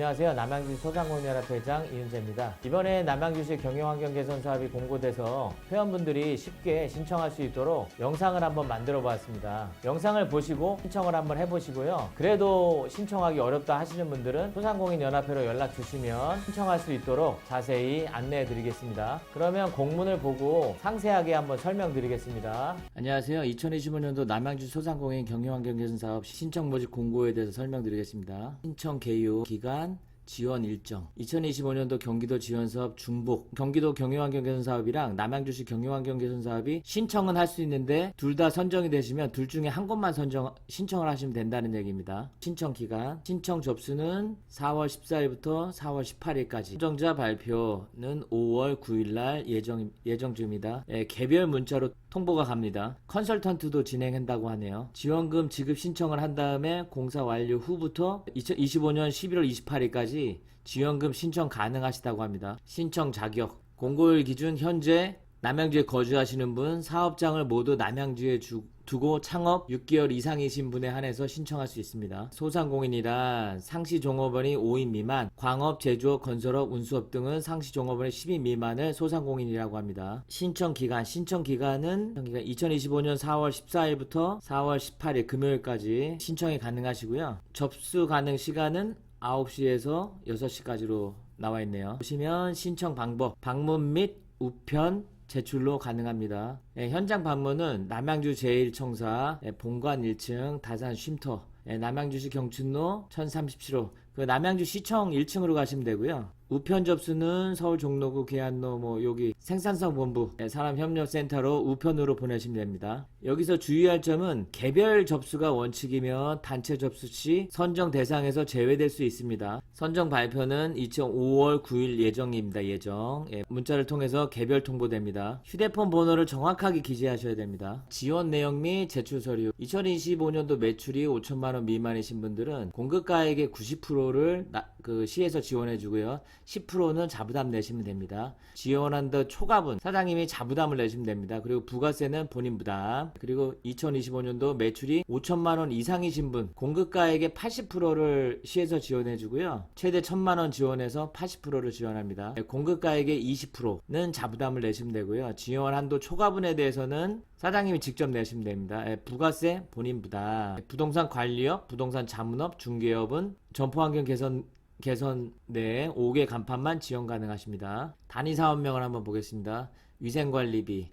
안녕하세요. 남양주시 소상공인연합회장 이은재입니다. 이번에 남양주시 경영환경 개선 사업이 공고돼서 회원분들이 쉽게 신청할 수 있도록 영상을 한번 만들어 보았습니다. 영상을 보시고 신청을 한번 해보시고요. 그래도 신청하기 어렵다 하시는 분들은 소상공인연합회로 연락 주시면 신청할 수 있도록 자세히 안내해 드리겠습니다. 그러면 공문을 보고 상세하게 한번 설명드리겠습니다. 안녕하세요. 2025년도 남양주시 소상공인 경영환경 개선 사업 신청 모집 공고에 대해서 설명드리겠습니다. 신청 개요, 기간, 지원 일정 2025년도 경기도 지원사업 중복 경기도 경영환경 개선 사업이랑 남양주시 경영환경 개선 사업이 신청은 할 수 있는데 둘 다 선정이 되시면 둘 중에 한 곳만 신청을 하시면 된다는 얘기입니다. 신청 기간 신청 접수는 4월 14일부터 4월 18일까지 신청자 발표는 5월 9일날 예정 중입니다. 개별 문자로 통보가 갑니다. 컨설턴트도 진행한다고 하네요. 지원금 지급 신청을 한 다음에 공사 완료 후부터 2025년 11월 28일까지 지원금 신청 가능하시다고 합니다. 신청 자격 공고일 기준 현재 남양주에 거주하시는 분, 사업장을 모두 남양주에 두고 창업 6개월 이상이신 분에 한해서 신청할 수 있습니다. 소상공인이란 상시 종업원이 5인 미만, 광업, 제조업, 건설업, 운수업 등은 상시 종업원이 10인 미만을 소상공인이라고 합니다. 신청 기간은 2025년 4월 14일부터 4월 18일 금요일까지 신청이 가능하시고요. 접수 가능 시간은 9시에서 6시까지로 나와 있네요. 보시면 신청 방법, 방문 및 우편 제출로 가능합니다. 현장 방문은 남양주 제1청사 본관 1층 다산 쉼터 남양주시 경춘로 1037호 남양주 시청 1층으로 가시면 되고요. 우편 접수는 서울 종로구 계안로 여기 생산성 본부 사람협력센터로 우편으로 보내시면 됩니다. 여기서 주의할 점은 개별 접수가 원칙이며 단체 접수 시 선정 대상에서 제외될 수 있습니다. 선정 발표는 5월 9일 예정입니다. 문자를 통해서 개별 통보됩니다. 휴대폰 번호를 정확하게 기재하셔야 됩니다. 지원 내용 및 제출 서류 2025년도 매출이 5천만원 미만이신 분들은 공급가액의 90%를 시에서 지원해주고요. 10%는 자부담 내시면 됩니다. 지원한다 초과분 사장님이 자부담을 내시면 됩니다. 그리고 부가세는 본인 부담. 그리고 2025년도 매출이 5천만원 이상이신 분 공급가액의 80%를 시에서 지원해주고요. 최대 1,000만원 지원해서 80%를 지원합니다. 공급가액의 20%는 자부담을 내시면 되고요. 지원 한도 초과분에 대해서는 사장님이 직접 내시면 됩니다. 부가세 본인 부담. 부동산 관리업, 부동산 자문업, 중개업은 점포환경 개선 내 5개 간판만 지원 가능하십니다. 단위 사업명을 한번 보겠습니다. 위생관리비,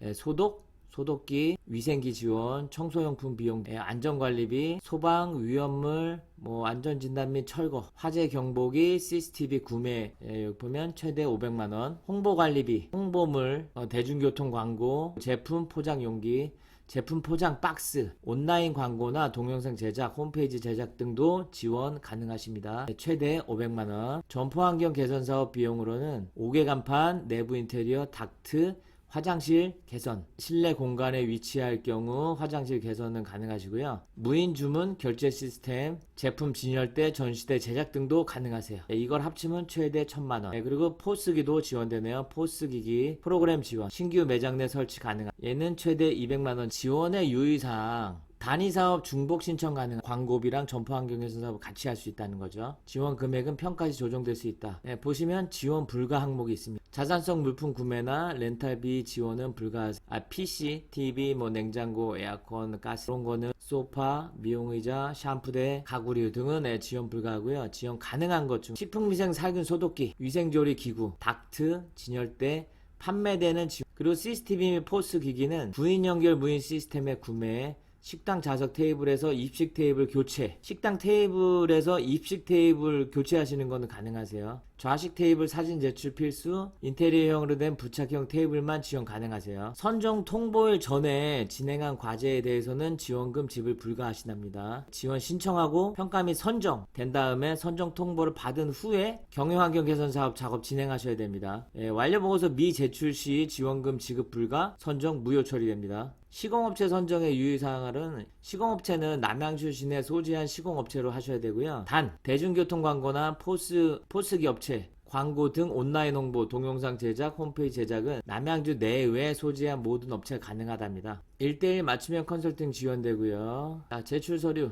소독기, 위생기 지원, 청소용품 비용, 안전관리비, 소방, 위험물, 안전진단 및 철거, 화재 경보기, CCTV 구매, 여기 보면 최대 500만원, 홍보관리비, 홍보물, 대중교통 광고, 제품 포장 용기, 제품 포장 박스, 온라인 광고나 동영상 제작, 홈페이지 제작 등도 지원 가능하십니다. 최대 500만원. 점포환경 개선 사업 비용으로는 5개 간판, 내부 인테리어, 닥트, 화장실 개선, 실내 공간에 위치할 경우 화장실 개선은 가능하시고요. 무인 주문, 결제 시스템, 제품 진열대, 전시대 제작 등도 가능하세요. 이걸 합치면 최대 1,000만원. 그리고 포스기도 지원되네요. 포스기기, 프로그램 지원, 신규 매장 내 설치 가능한. 얘는 최대 200만원. 지원의 유의사항 단위사업 중복 신청 가능 광고비랑 점포환경 개선 사업을 같이 할 수 있다는 거죠. 지원 금액은 평가시 조정될 수 있다. 보시면 지원 불가 항목이 있습니다. 자산성 물품 구매나 렌탈비 지원은 불가. PC, TV, 냉장고, 에어컨, 가스 이런 거는 소파, 미용의자, 샴푸대, 가구류 등은 지원 불가하고요. 지원 가능한 것 중 식품위생 살균 소독기, 위생조리 기구, 닥트, 진열대, 판매되는 지원. 그리고 CCTV 및 포스 기기는 부인 연결 무인 시스템의 구매, 식당 좌석 테이블에서 입식 테이블 교체, 식당 테이블에서 입식 테이블 교체하시는 거는 가능하세요. 좌식 테이블 사진 제출 필수, 인테리어형으로 된 부착형 테이블만 지원 가능하세요. 선정 통보일 전에 진행한 과제에 대해서는 지원금 지불 불가하신답니다. 지원 신청하고 평가 및 선정 된 다음에 선정 통보를 받은 후에 경영환경 개선 사업 작업 진행하셔야 됩니다. 완료보고서 미제출 시 지원금 지급 불가, 선정 무효 처리됩니다. 시공업체 선정의 유의사항은 시공업체는 남양주 시내 소지한 시공업체로 하셔야 되고요. 단 대중교통 광고나 포스기 업체 광고 등 온라인 홍보, 동영상 제작, 홈페이지 제작은 남양주 내외 소재한 모든 업체가 가능하답니다. 1대1 맞춤형 컨설팅 지원되고요. 제출 서류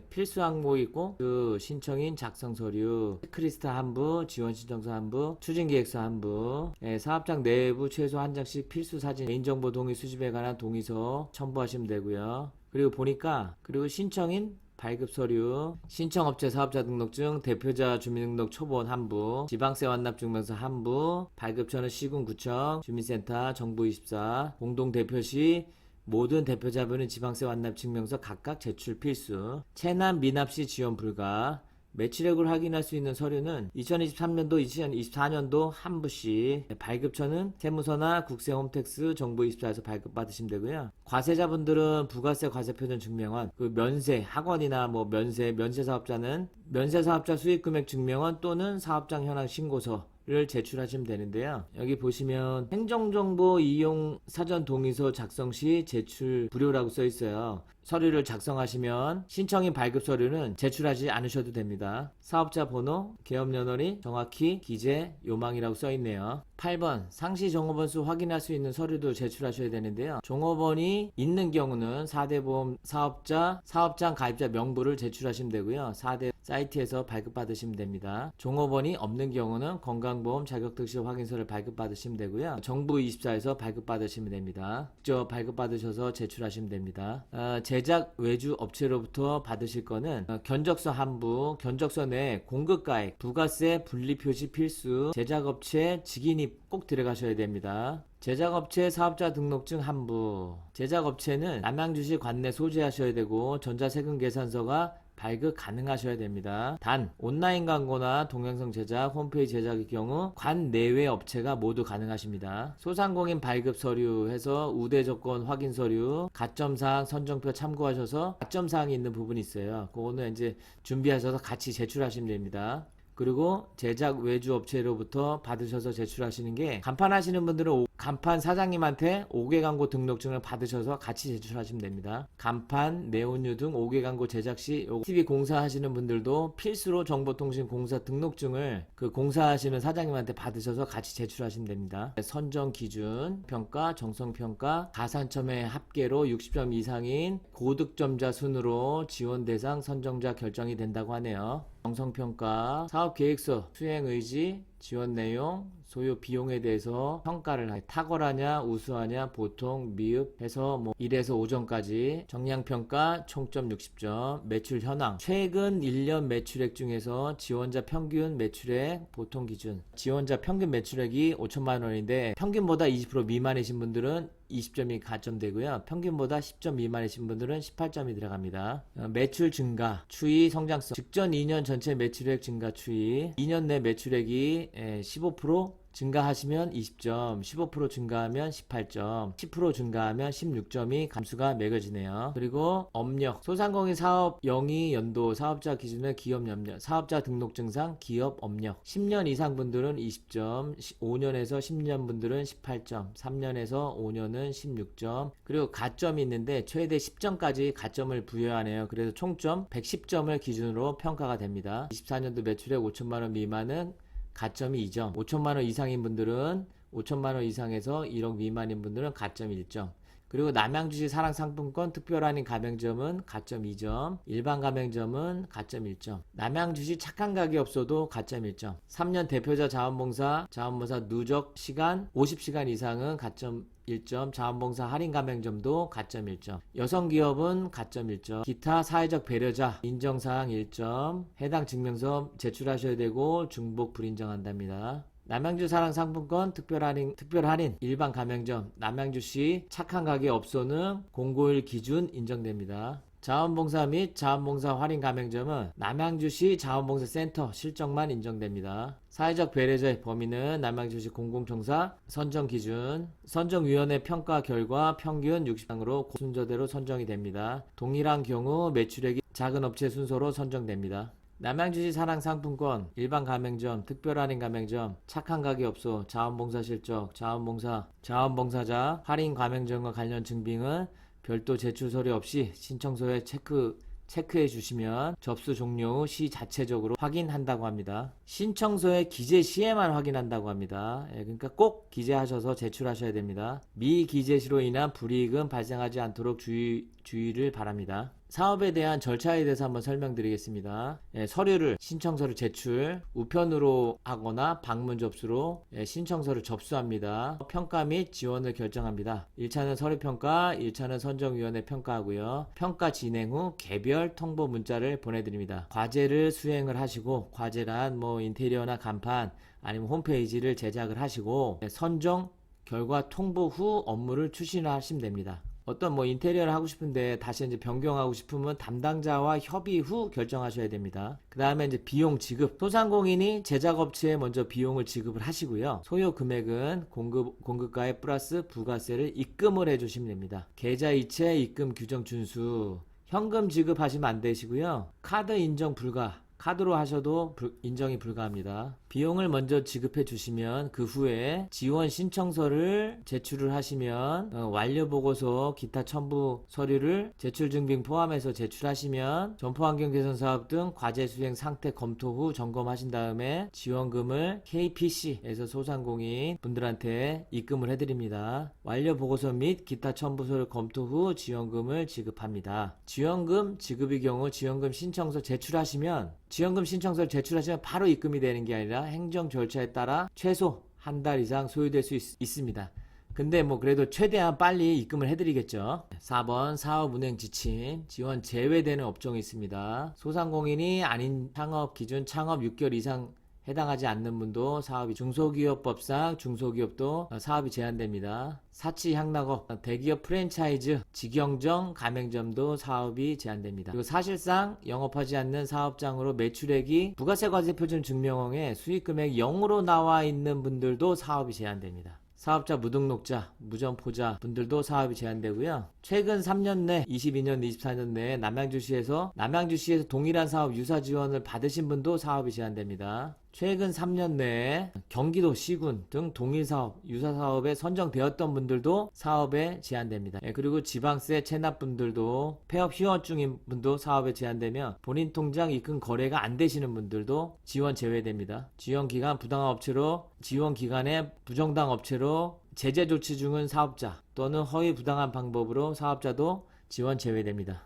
필수 항목 있고 그 신청인 작성 서류, 체크리스트 한부, 지원 신청서 한부, 추진 계획서 한부, 사업장 내부 최소 한 장씩 필수 사진, 개인정보 동의 수집에 관한 동의서 첨부하시면 되고요. 그리고 신청인 발급 서류, 신청업체 사업자 등록증, 대표자 주민등록 초본 한부, 지방세 완납 증명서 한부, 발급처는 시군 구청, 주민센터, 정부24, 공동대표시 모든 대표자분은 지방세 완납 증명서 각각 제출 필수, 체납 미납시 지원 불가, 매출액을 확인할 수 있는 서류는 2023년도, 2024년도 한 부씩, 발급처는 세무서나 국세 홈택스 정부24에서 발급받으시면 되고요. 과세자분들은 부가세 과세표준 증명원, 그 면세, 학원이나 면세 사업자는 면세 사업자 수익금액 증명원 또는 사업장 현황 신고서 를 제출하시면 되는데요. 여기 보시면 행정정보 이용 사전 동의서 작성 시 제출 불효라고 써 있어요. 서류를 작성하시면 신청인 발급 서류는 제출하지 않으셔도 됩니다. 사업자 번호, 개업연월일 정확히 기재 요망이라고 써 있네요. 8번 상시 종업원 수 확인할 수 있는 서류도 제출하셔야 되는데요. 종업원이 있는 경우는 4대 보험 사업장 가입자 명부를 제출하시면 되고요. 4대 사이트에서 발급받으시면 됩니다. 종업원이 없는 경우는 건강보험 자격특실 확인서를 발급받으시면 되고요. 정부24에서 발급받으시면 됩니다. 직접 발급받으셔서 제출하시면 됩니다. 제작 외주 업체로부터 받으실 거는 견적서 한부, 견적서 내 공급가액, 부가세 분리표시 필수, 제작업체 직인이 꼭 들어가셔야 됩니다. 제작업체 사업자 등록증 한부, 제작업체는 남양주시 관내 소지하셔야 되고 전자세금 계산서가 발급 가능하셔야 됩니다. 단 온라인 광고나 동영상 제작, 홈페이지 제작의 경우 관 내외 업체가 모두 가능하십니다. 소상공인 발급 서류 해서 우대 조건 확인 서류, 가점사항 선정표 참고하셔서 가점사항이 있는 부분이 있어요. 그거는 이제 준비하셔서 같이 제출하시면 됩니다. 그리고 제작 외주 업체로부터 받으셔서 제출하시는 게, 간판하시는 분들은 간판 사장님한테 5개 광고 등록증을 받으셔서 같이 제출하시면 됩니다. 간판, 네온유 등 5개 광고 제작 시 TV 공사하시는 분들도 필수로 정보통신공사 등록증을 그 공사하시는 사장님한테 받으셔서 같이 제출하시면 됩니다. 선정 기준, 평가, 정성평가, 가산점의 합계로 60점 이상인 고득점자 순으로 지원 대상 선정자 결정이 된다고 하네요. 정성평가, 사업계획서, 수행의지, 지원 내용, 소요 비용에 대해서 평가를 해. 탁월하냐, 우수하냐, 보통, 미흡 해서 1에서 5점까지. 정량평가 총점 60점. 매출 현황, 최근 1년 매출액 중에서 지원자 평균 매출액 보통 기준, 지원자 평균 매출액이 5천만 원인데 평균보다 20% 미만이신 분들은 20점이 가점되고요. 평균보다 10점 미만이신 분들은 18점이 들어갑니다. 매출 증가, 추이 성장성, 직전 2년 전체 매출액 증가 추이, 2년 내 매출액이 15% 증가하시면 20점, 15% 증가하면 18점, 10% 증가하면 16점이 감수가 매겨지네요. 그리고 업력, 소상공인 사업 영위 연도 사업자 기준의 기업 연력, 사업자 등록증상 기업 업력, 10년 이상 분들은 20점, 5년에서 10년 분들은 18점, 3년에서 5년은 16점, 그리고 가점이 있는데 최대 10점까지 가점을 부여하네요. 그래서 총점 110점을 기준으로 평가가 됩니다. 24년도 매출액 5천만원 미만은 가점이 2점, 5천만원 이상인 분들은 5천만원 이상에서 1억 미만인 분들은 가점 1점, 그리고 남양주시 사랑상품권 특별할인 가맹점은 가점 2점, 일반 가맹점은 가점 1점, 남양주시 착한 가게 없어도 가점 1점, 3년 대표자 자원봉사 누적 시간 50시간 이상은 가점 1점, 자원봉사 할인 가맹점도 가점 1점, 여성기업은 가점 1점, 기타 사회적 배려자 인정사항 1점, 해당 증명서 제출하셔야 되고 중복 불인정한답니다. 남양주 사랑상품권 특별할인 일반 가맹점 남양주시 착한 가게 업소는 091 기준 인정됩니다. 자원봉사 및 자원봉사 할인 가맹점은 남양주시 자원봉사센터 실적만 인정됩니다. 사회적 배려자의 범위는 남양주시 공공청사 선정 기준, 선정위원회 평가 결과 평균 60상으로 순서대로 선정이 됩니다. 동일한 경우 매출액이 작은 업체 순서로 선정됩니다. 남양주시 사랑상품권, 일반 가맹점, 특별할인 가맹점, 착한 가게업소, 자원봉사 실적, 자원봉사자, 할인 가맹점과 관련 증빙은 별도 제출 서류 없이 신청서에 체크 체크해 주시면 접수 종료 후 시 자체적으로 확인한다고 합니다. 신청서의 기재 시에만 확인한다고 합니다. 그러니까 꼭 기재하셔서 제출하셔야 됩니다. 미기재 시로 인한 불이익은 발생하지 않도록 주의를 바랍니다. 사업에 대한 절차에 대해서 한번 설명드리겠습니다. 서류를 신청서를 제출, 우편으로 하거나 방문 접수로 신청서를 접수합니다. 평가 및 지원을 결정합니다. 1차는 서류평가, 1차는 선정위원회 평가하고요. 평가 진행 후 개별 통보 문자를 보내드립니다. 과제를 수행을 하시고, 과제란 뭐 인테리어나 간판 아니면 홈페이지를 제작을 하시고 선정 결과 통보 후 업무를 추진하시면 됩니다. 어떤 뭐 인테리어를 하고 싶은데 다시 이제 변경하고 싶으면 담당자와 협의 후 결정하셔야 됩니다. 그 다음에 이제 비용 지급. 소상공인이 제작업체에 먼저 비용을 지급을 하시고요. 소요 금액은 공급가에 플러스 부가세를 입금을 해주시면 됩니다. 계좌이체 입금 규정 준수. 현금 지급하시면 안 되시고요. 카드 인정 불가. 카드로 하셔도 인정이 불가합니다. 비용을 먼저 지급해 주시면 그 후에 지원 신청서를 제출을 하시면 완료보고서 기타 첨부 서류를 제출증빙 포함해서 제출하시면 점포환경 개선 사업 등 과제 수행 상태 검토 후 점검하신 다음에 지원금을 KPC에서 소상공인 분들한테 입금을 해드립니다. 완료보고서 및 기타 첨부 서류 검토 후 지원금을 지급합니다. 지원금 지급의 경우 지원금 신청서 제출하시면 지원금 신청서를 제출하시면 바로 입금이 되는 게 아니라 행정 절차에 따라 최소 한 달 이상 소요될 수 있습니다. 근데 뭐 그래도 최대한 빨리 입금을 해드리겠죠. 4번 사업 운행 지침 지원 제외되는 업종이 있습니다. 소상공인이 아닌 창업 기준 창업 6개월 이상 해당하지 않는 분도 사업이 중소기업법상 중소기업도 사업이 제한됩니다. 사치 향락업, 대기업 프랜차이즈, 직영점, 가맹점도 사업이 제한됩니다. 그리고 사실상 영업하지 않는 사업장으로 매출액이 부가세 과세표준 증명원에 수익금액 0으로 나와 있는 분들도 사업이 제한됩니다. 사업자 무등록자, 무점포자 분들도 사업이 제한되고요. 최근 3년 내 22년, 24년 내에 남양주시에서 동일한 사업 유사 지원을 받으신 분도 사업이 제한됩니다. 최근 3년 내에 경기도 시군 등 동일 사업, 유사 사업에 선정되었던 분들도 사업에 제한됩니다. 그리고 지방세 체납 분들도 폐업 휴원중인 분도 사업에 제한되며 본인 통장 입금 거래가 안 되시는 분들도 지원 제외됩니다. 지원 기간 부당한 업체로 지원 기간에 부정당 업체로 제재 조치 중인 사업자 또는 허위 부당한 방법으로 사업자도 지원 제외됩니다.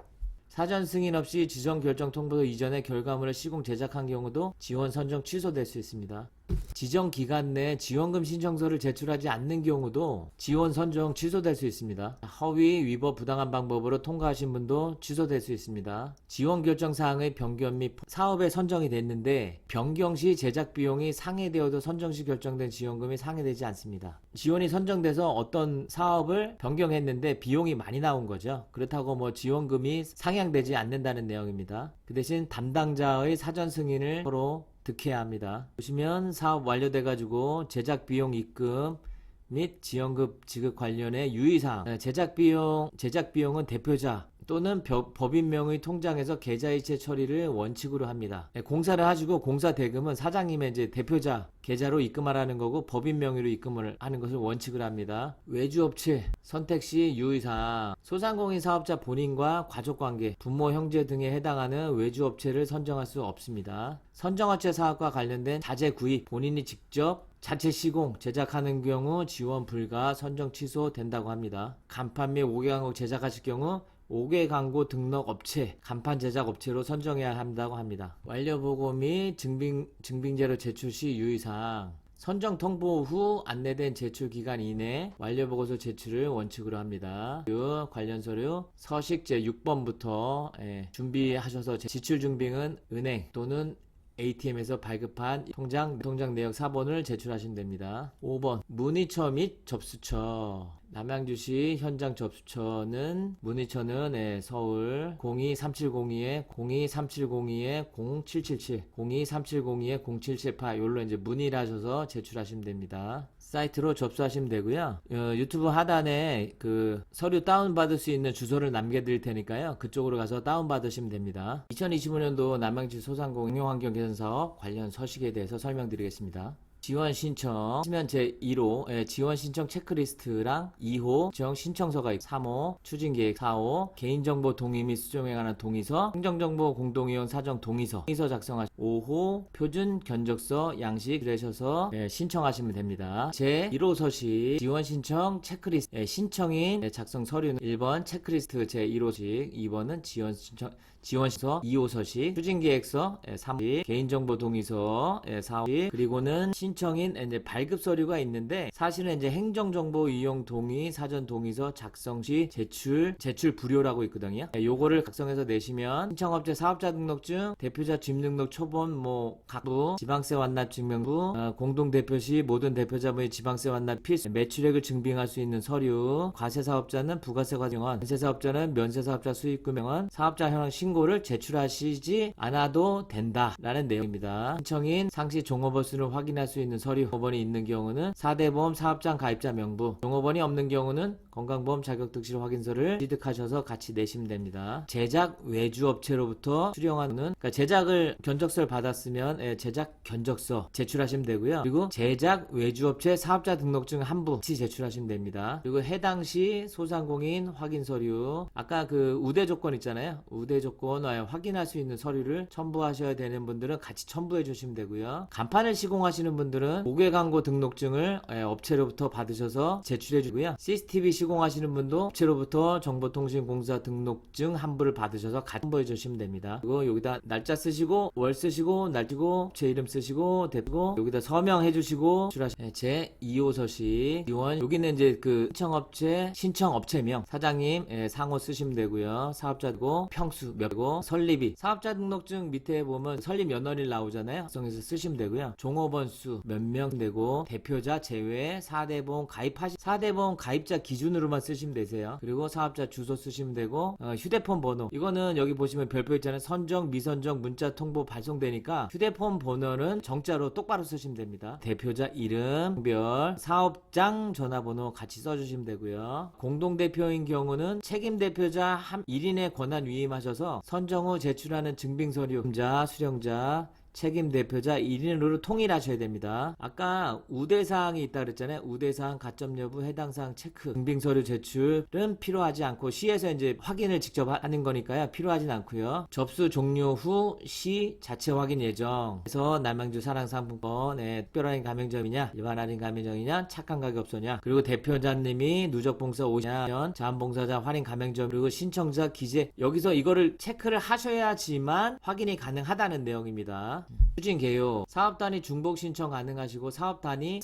사전 승인 없이 지정 결정 통보서 이전에 결과물을 시공 제작한 경우도 지원 선정 취소될 수 있습니다. 지정 기간 내에 지원금 신청서를 제출하지 않는 경우도 지원 선정 취소될 수 있습니다. 허위, 위법, 부당한 방법으로 통과하신 분도 취소될 수 있습니다. 지원 결정 사항의 변경 및 사업에 선정이 됐는데 변경 시 제작 비용이 상회되어도 선정 시 결정된 지원금이 상회되지 않습니다. 지원이 선정돼서 어떤 사업을 변경했는데 비용이 많이 나온 거죠. 그렇다고 뭐 지원금이 상향되지 않는다는 내용입니다. 그 대신 담당자의 사전 승인을 서로 득해야 합니다. 보시면 사업 완료돼 가지고 제작 비용 입금 및 지원금 지급 관련의 유의사항. 제작 비용은 대표자 또는 법인명의 통장에서 계좌이체 처리를 원칙으로 합니다. 공사를 하시고 공사 대금은 사장님의 이제 대표자 계좌로 입금하라는 거고 법인 명의로 입금을 하는 것을 원칙으로 합니다. 외주업체 선택 시 유의사항. 소상공인 사업자 본인과 가족관계, 부모, 형제 등에 해당하는 외주업체를 선정할 수 없습니다. 선정업체 사업과 관련된 자재 구입, 본인이 직접 자체 시공, 제작하는 경우 지원 불가, 선정 취소된다고 합니다. 간판 및 5개 광고 제작하실 경우 5개 광고 등록 업체, 간판 제작 업체로 선정해야 한다고 합니다. 완료보고 및 증빙자료 제출 시 유의사항. 선정 통보 후 안내된 제출 기간 이내 완료보고서 제출을 원칙으로 합니다. 관련 서류 서식 제6번부터 준비하셔서 지출 증빙은 은행 또는 ATM에서 발급한 통장 내역 4번을 제출하시면 됩니다. 5번 문의처 및 접수처. 남양주시 현장 접수처는 문의처는 서울 02370-0777 02370-0778 요로 이제 문의를 하셔서 제출하시면 됩니다. 사이트로 접수하시면 되고요. 유튜브 하단에 그 서류 다운받을 수 있는 주소를 남겨드릴 테니까요. 그쪽으로 가서 다운받으시면 됩니다. 2025년도 남양주 소상공인 환경 개선 사업 관련 서식에 대해서 설명드리겠습니다. 지원 신청 하시면 제 1호 지원 신청 체크리스트랑 2호 지원 신청서가 있고 3호 추진계획, 4호 개인정보 동의 및 수정에 관한 동의서, 행정정보 공동위원 사정 동의서 작성하시고 5호 표준 견적서 양식 들으셔서 신청하시면 됩니다. 제 1호 서식 지원 신청 체크리스트 신청인 작성 서류는 1번 체크리스트 제 1호식, 2번은 지원서 2호 서식, 추진계획서 3호, 개인정보 동의서 4호, 그리고는 신청인 이제 발급 서류가 있는데 사실은 이제 행정정보 이용 동의 사전 동의서 작성 시 제출 불효라고 있거든요. 요거를 작성해서 내시면 신청업체 사업자 등록증, 대표자 주민등록 초본 각부, 지방세 완납 증명부, 공동대표 시 모든 대표자분의 지방세 완납 필수, 매출액을 증빙할 수 있는 서류, 과세사업자는 부가세 과정원, 면세사업자는 면세사업자 수익금명원, 사업자 현황 신고를 제출하시지 않아도 된다라는 내용입니다. 신청인 상시 종업원 수를 확인할 수 있는 서류, 종업원이 있는 경우는 4대 보험 사업장 가입자 명부, 종업원이 없는 경우는 건강보험 자격특실 확인서를 취득하셔서 같이 내시면 됩니다. 제작 외주업체로부터 수령하는 그러니까 제작을 견적서를 받았으면 제작 견적서 제출하시면 되고요. 그리고 제작 외주업체 사업자 등록증 한부 같이 제출하시면 됩니다. 그리고 해당 시 소상공인 확인 서류, 아까 그 우대 조건 있잖아요. 우대 조건 확인할 수 있는 서류를 첨부하셔야 되는 분들은 같이 첨부해 주시면 되고요. 간판을 시공하시는 분들은 고객 광고 등록증을 업체로부터 받으셔서 제출해 주고요. CCTV 시공하시는 분도 업체로부터 정보통신공사 등록증 한부를 받으셔서 같이 첨부해 주시면 됩니다. 그리고 여기다 날짜 쓰시고 월 쓰시고 날 쓰시고 제 이름 쓰시고 대고 여기다 서명해 주시고 제 2호 서식 지원, 여기는 이제 그 신청업체명 사장님 상호 쓰시면 되고요. 사업자고 평수 몇고 설립이 사업자 등록증 밑에 보면 설립 연월일 나오잖아요. 작성해서 쓰시면 되고요. 종업원 수 몇 명 되고 대표자 제외 4대 보험 가입자 기준으로만 쓰시면 되세요. 그리고 사업자 주소 쓰시면 되고 휴대폰 번호, 이거는 여기 보시면 별표 있잖아요. 선정 미선정 문자 통보 발송되니까 휴대폰 번호는 정자로 똑바로 쓰시면 됩니다. 대표자 이름, 별, 사업장 전화번호 같이 써주시면 되고요. 공동대표인 경우는 책임대표자 1인의 권한 위임하셔서 선정 후 제출하는 증빙서류 수령자 책임 대표자 1인으로 통일하셔야 됩니다. 아까 우대사항이 있다 그랬잖아요. 우대사항 가점 여부 해당 사항 체크, 증빙서류 제출은 필요하지 않고 시에서 이제 확인을 직접 하는 거니까요. 필요하진 않고요. 접수 종료 후 시 자체 확인 예정. 그래서 남양주 사랑상품권 특별 할인 가맹점이냐 일반 할인 가맹점이냐 착한 가격업소냐, 그리고 대표자님이 누적봉사 50년 자원봉사자 할인 가맹점, 그리고 신청자 기재, 여기서 이거를 체크를 하셔야지만 확인이 가능하다는 내용입니다. 추진 개요 사업단위 중복 신청 가능하시고 사업단위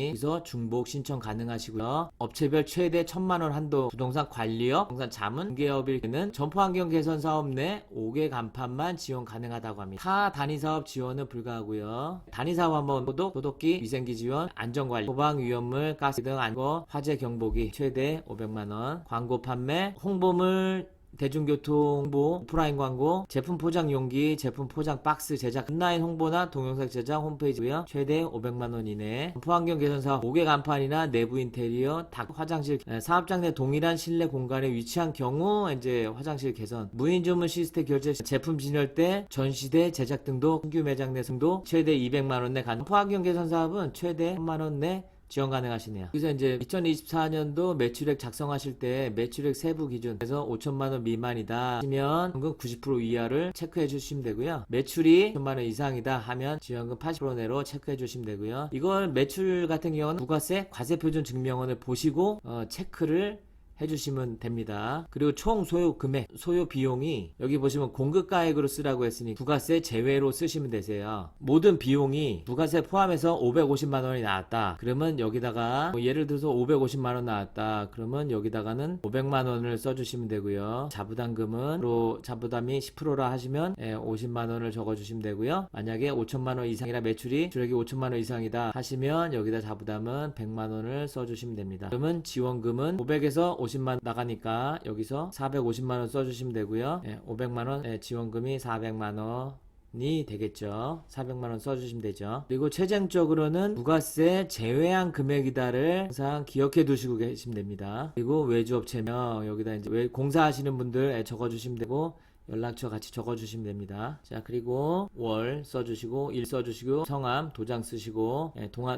여기서 중복 신청 가능하시고요. 업체별 최대 1,000만원 한도 부동산 관리업, 부동산 자문, 공개업일에는 점포환경 개선 사업 내 5개 간판만 지원 가능하다고 합니다. 타 단위사업 지원은 불가하고요. 단위사업 한번 소독기, 위생기 지원, 안전관리, 소방위험물, 가스 등 안거, 화재 경보기 최대 500만원, 광고 판매, 홍보물 대중교통 홍보, 오프라인 광고, 제품 포장 용기, 제품 포장 박스 제작, 온라인 홍보나 동영상 제작 홈페이지고요. 최대 500만원 이내. 점포환경 개선 사업, 5개 간판이나 내부 인테리어, 화장실, 사업장 내 동일한 실내 공간에 위치한 경우 이제 화장실 개선, 무인 주문 시스템 결제, 제품 진열대, 전시대 제작 등도 신규 매장 내 승도 최대 200만원 내 점포환경 개선 사업은 최대 1,000만원 내 지원 가능하시네요. 그래서 이제 2024년도 매출액 작성하실 때 매출액 세부 기준에서 5천만원 미만이다 하시면 지원금 90% 이하를 체크해 주시면 되고요. 매출이 5천만원 이상이다 하면 지원금 80% 내로 체크해 주시면 되고요. 이걸 매출 같은 경우는 부가세 과세표준 증명원을 보시고 체크를 해주시면 됩니다. 그리고 총 소요 금액, 소요 비용이 여기 보시면 공급가액으로 쓰라고 했으니 부가세 제외로 쓰시면 되세요. 모든 비용이 부가세 포함해서 550만원이 나왔다. 그러면 여기다가 예를 들어서 550만원 나왔다. 그러면 여기다가는 500만원을 써주시면 되고요. 자부담금은 자부담이 10%라 하시면 50만원을 적어주시면 되고요. 만약에 5천만원 이상이라 매출이 주력이 5천만원 이상이다 하시면 여기다 자부담은 100만원을 써주시면 됩니다. 그러면 지원금은 500에서 50만원 나가니까 여기서 450만원 써주시면 되고요. 500만원 지원금이 400만원이 되겠죠. 400만원 써주시면 되죠. 그리고 최종적으로는 부가세 제외한 금액이다를 항상 기억해 두시고 계시면 됩니다. 그리고 외주업체명 여기다 이제 공사하시는 분들 적어주시면 되고, 연락처 같이 적어주시면 됩니다. 자, 그리고 월 써주시고, 일 써주시고, 성함, 도장 쓰시고,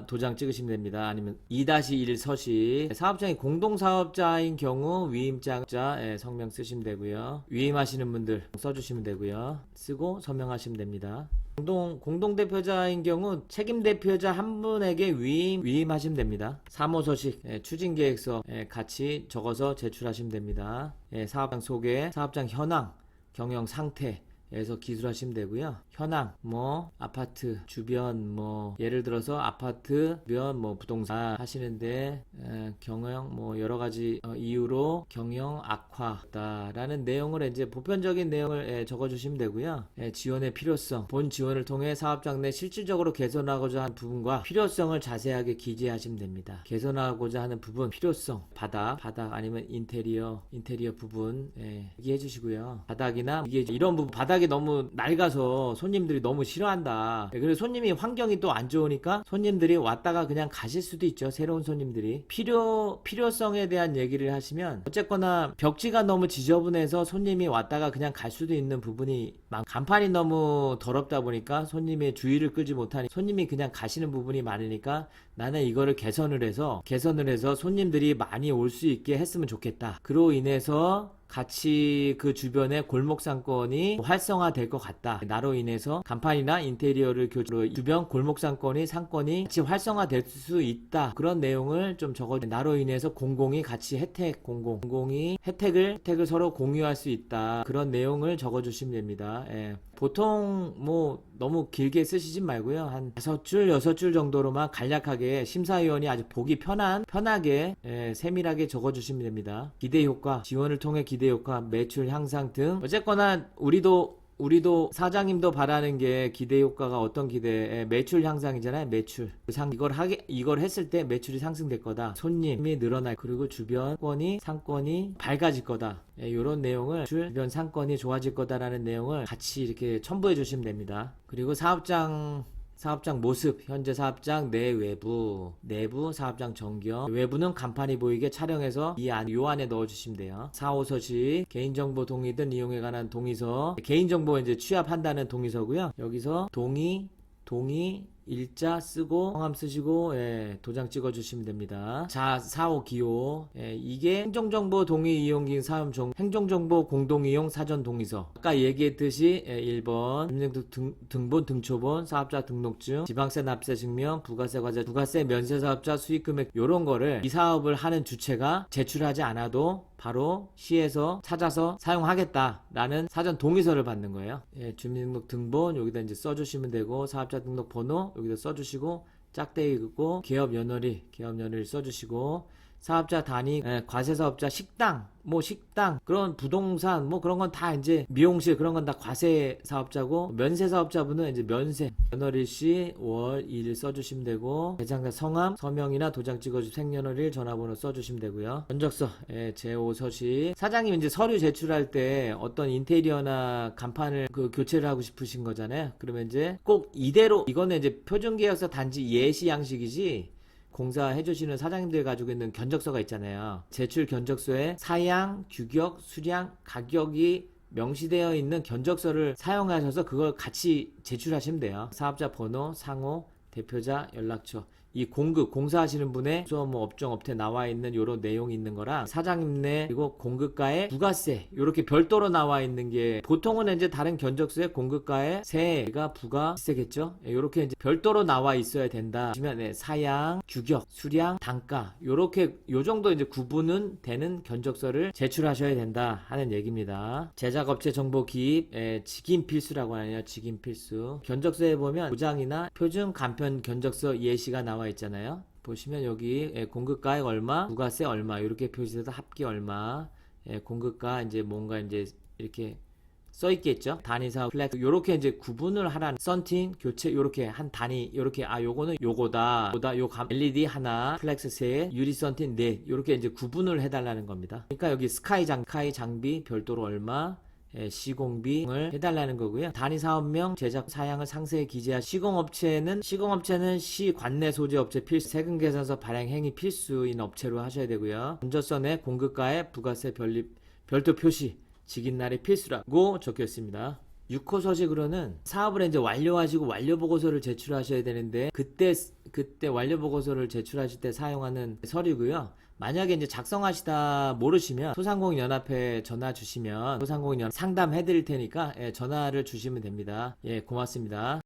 도장 찍으시면 됩니다. 아니면 2-1 서식. 사업장이 공동사업자인 경우 위임자자 성명 쓰시면 되고요. 위임하시는 분들 써주시면 되고요. 쓰고 서명하시면 됩니다. 공동대표자인 경우 책임대표자 한 분에게 위임하시면 됩니다. 사무소식, 추진계획서 같이 적어서 제출하시면 됩니다. 사업장 소개, 사업장 현황, 경영 상태에서 기술하시면 되고요. 현황, 아파트 주변, 예를 들어서 아파트 주변, 부동산 하시는데, 경영, 여러 가지 이유로 경영 악화다라는 내용을 이제 보편적인 내용을 적어주시면 되고요. 지원의 필요성, 본 지원을 통해 사업장 내 실질적으로 개선하고자 하는 부분과 필요성을 자세하게 기재하시면 됩니다. 개선하고자 하는 부분, 필요성, 바닥 아니면 인테리어 부분, 얘기해 주시고요. 바닥이나 이게 이런 부분, 바닥이 너무 낡아서 손님들이 너무 싫어한다. 그리고 손님이 환경이 또 안 좋으니까 손님들이 왔다가 그냥 가실 수도 있죠. 새로운 손님들이. 필요성에 대한 얘기를 하시면 어쨌거나 벽지가 너무 지저분해서 손님이 왔다가 그냥 갈 수도 있는 부분이 간판이 너무 더럽다 보니까 손님의 주의를 끌지 못하니 손님이 그냥 가시는 부분이 많으니까 나는 이거를 개선을 해서 손님들이 많이 올 수 있게 했으면 좋겠다. 그로 인해서 같이 그 주변에 골목 상권이 활성화될 것 같다. 나로 인해서 간판이나 인테리어를 교체로 주변 골목 상권이 같이 활성화될 수 있다. 그런 내용을 좀 적어. 나로 인해서 공공이 같이 공공이 혜택을 서로 공유할 수 있다. 그런 내용을 적어주시면 됩니다. 보통 너무 길게 쓰시지 말고요. 한 5줄, 6줄 정도로만 간략하게 심사위원이 아주 보기 편하게 세밀하게 적어주시면 됩니다. 기대 효과, 지원을 통해 기대 효과, 매출 향상 등 어쨌거나 우리도 사장님도 바라는 게 기대 효과가 어떤 기대, 매출 향상이잖아요. 매출. 이걸 했을 때 매출이 상승될 거다. 손님이 늘어날, 그리고 주변 상권이 밝아질 거다. 이런 내용을 주변 상권이 좋아질 거다라는 내용을 같이 이렇게 첨부해 주시면 됩니다. 그리고 사업장 모습, 현재 사업장 내부 사업장 전경, 외부는 간판이 보이게 촬영해서 요 안에 넣어주시면 돼요. 사호서식, 개인정보 동의 등 이용에 관한 동의서, 개인정보 이제 취합한다는 동의서고요. 여기서 동의 일자 쓰고 성함 쓰시고 도장 찍어 주시면 됩니다. 자, 사호 기호, 이게 행정정보 동의 이용기 사용 행정정보 공동이용 사전 동의서. 아까 얘기했듯이 1번 등본 등초본, 사업자 등록증, 지방세 납세 증명, 부가세 과세, 부가세 면세 사업자 수익금액, 요런 거를 이 사업을 하는 주체가 제출하지 않아도 바로 시에서 찾아서 사용하겠다라는 사전 동의서를 받는 거예요. 주민등록 등본 여기다 이제 써주시면 되고, 사업자 등록 번호 여기다 써주시고, 짝대기 긋고, 기업 연월일 써주시고, 사업자 단위, 과세사업자 식당, 그런 부동산, 그런 건 다 이제 미용실, 그런 건 다 과세사업자고, 면세사업자분은 이제 연월일시, 월일 써주시면 되고, 대상자 성함, 서명이나 도장 찍어주시고, 생년월일, 전화번호 써주시면 되고요. 견적서, 제5서식. 사장님 이제 서류 제출할 때 어떤 인테리어나 간판을 교체를 하고 싶으신 거잖아요. 그러면 이제 꼭 이대로, 이거는 이제 표준계약서 단지 예시 양식이지, 공사해주시는 사장님들 가지고 있는 견적서가 있잖아요. 제출 견적서에 사양, 규격, 수량, 가격이 명시되어 있는 견적서를 사용하셔서 그걸 같이 제출하시면 돼요. 사업자 번호, 상호, 대표자, 연락처. 이 공사하시는 분의 업종, 업태 나와 있는 요런 내용이 있는 거랑 사장님네, 그리고 공급가에 부가세, 요렇게 별도로 나와 있는 게, 보통은 이제 다른 견적서에 공급가에 세가 부가세겠죠? 요렇게 이제 별도로 나와 있어야 된다. 보시면 사양, 규격, 수량, 단가, 요렇게 요 정도 이제 구분은 되는 견적서를 제출하셔야 된다 하는 얘기입니다. 제작업체 정보 기입, 직인 필수라고 하네요. 직인 필수. 견적서에 보면 보장이나 표준 간편 견적서 예시가 나와 있잖아요. 보시면 여기 공급가액 얼마, 부가세 얼마, 이렇게 표시해서 합계 얼마, 공급가 이제 뭔가 이제 이렇게 써 있겠죠. 단위사업 플렉스, 요렇게 이제 구분을 하라는, 썬팅 교체 요렇게 한 단위, 요렇게 요거는 요거다, 요 LED 하나, 플렉스 셋, 유리 썬팅 넷, 요렇게 이제 구분을 해달라는 겁니다. 그러니까 여기 스카이 장비 별도로 얼마, 시공비를 해달라는 거고요. 단위 사업명, 제작 사양을 상세히 기재한 시공업체는 시 관내 소재업체 필수, 세금 계산서 발행 행위 필수인 업체로 하셔야 되고요. 건조선의 공급가에 부가세 별도 표시, 직인 날이 필수라고 적혀 있습니다. 6호 서식으로는 사업을 이제 완료하시고 완료 보고서를 제출하셔야 되는데 그때 완료 보고서를 제출하실 때 사용하는 서류고요. 만약에 이제 작성하시다 모르시면 소상공인연합회에 전화 주시면 소상공인연합 상담해 드릴 테니까 예, 전화를 주시면 됩니다. 예, 고맙습니다.